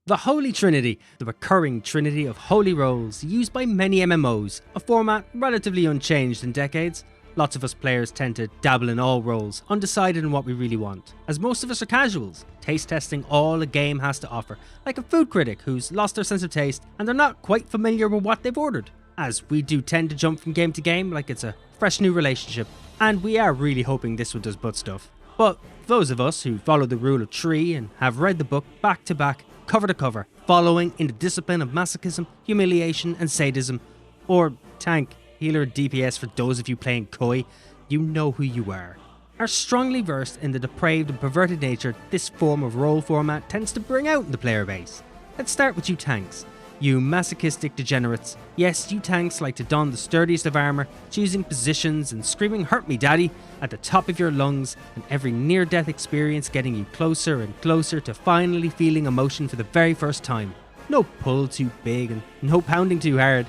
The Holy Trinity, the recurring trinity of holy roles used by many MMOs, a format relatively unchanged in decades. Lots of us players tend to dabble in all roles, undecided on what we really want, as most of us are casuals, taste testing all a game has to offer, like a food critic who's lost their sense of taste and they're not quite familiar with what they've ordered, as we do tend to jump from game to game like it's a fresh new relationship, and we are really hoping this one does butt stuff. But those of us who follow the rule of tree and have read the book back to back, cover to cover, following in the discipline of masochism, humiliation and sadism, or tank, healer, DPS for those of you playing Koi, you know who you are strongly versed in the depraved and perverted nature this form of role format tends to bring out in the player base. Let's start with you tanks. You masochistic degenerates. Yes, you tanks like to don the sturdiest of armour, choosing positions and screaming "hurt me daddy" at the top of your lungs, and every near-death experience getting you closer and closer to finally feeling emotion for the very first time. No pull too big and no pounding too hard.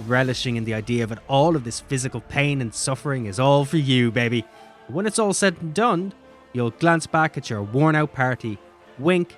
Relishing in the idea that all of this physical pain and suffering is all for you, baby. When it's all said and done, you'll glance back at your worn-out party, wink,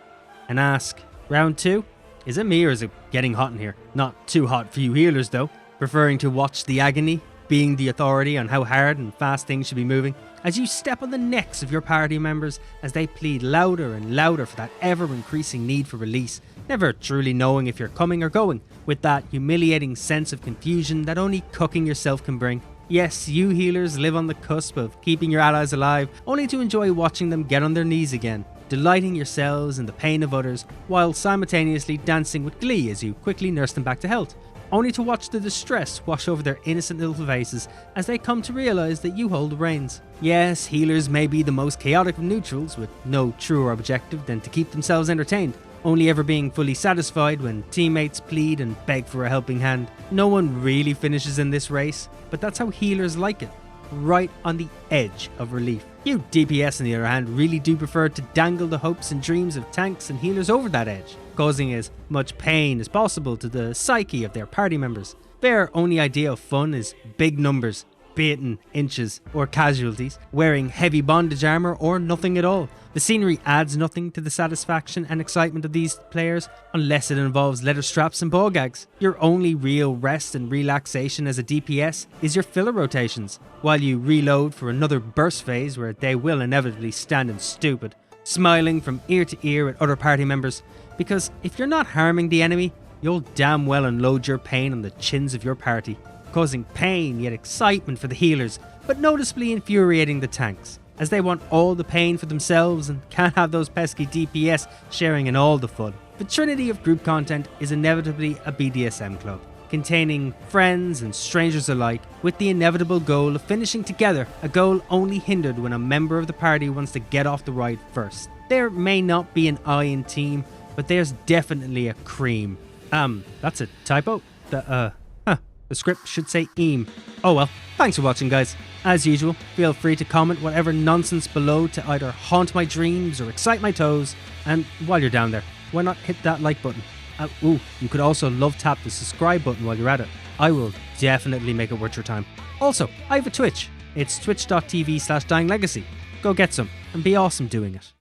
and ask, "Round 2? Is it me or is it getting hot in here?" Not too hot for you healers though, preferring to watch the agony, being the authority on how hard and fast things should be moving, as you step on the necks of your party members as they plead louder and louder for that ever-increasing need for release, never truly knowing if you're coming or going, with that humiliating sense of confusion that only cooking yourself can bring. Yes, you healers live on the cusp of keeping your allies alive, only to enjoy watching them get on their knees again, delighting yourselves in the pain of others, while simultaneously dancing with glee as you quickly nurse them back to health, only to watch the distress wash over their innocent little faces as they come to realise that you hold the reins. Yes, healers may be the most chaotic of neutrals, with no truer objective than to keep themselves entertained, only ever being fully satisfied when teammates plead and beg for a helping hand. No one really finishes in this race, but that's how healers like it, right on the edge of relief. You DPS on the other hand really do prefer to dangle the hopes and dreams of tanks and healers over that edge, causing as much pain as possible to the psyche of their party members. Their only idea of fun is big numbers, be it in inches or casualties, wearing heavy bondage armour or nothing at all. The scenery adds nothing to the satisfaction and excitement of these players unless it involves leather straps and ball gags. Your only real rest and relaxation as a DPS is your filler rotations, while you reload for another burst phase where they will inevitably stand in stupid, smiling from ear to ear at other party members, because if you're not harming the enemy, you'll damn well unload your pain on the chins of your party, causing pain yet excitement for the healers, but noticeably infuriating the tanks, as they want all the pain for themselves and can't have those pesky DPS sharing in all the fun. The trinity of group content is inevitably a BDSM club, containing friends and strangers alike, with the inevitable goal of finishing together, a goal only hindered when a member of the party wants to get off the ride first. There may not be an I in team, but there's definitely a cream. That's a typo. The script should say eam. Oh well, thanks for watching guys. As usual, feel free to comment whatever nonsense below to either haunt my dreams or excite my toes, and while you're down there, why not hit that like button? You could also love tap the subscribe button while you're at it. I will definitely make it worth your time. Also, I have a Twitch. It's twitch.tv/dyinglegacy. Go get some and be awesome doing it.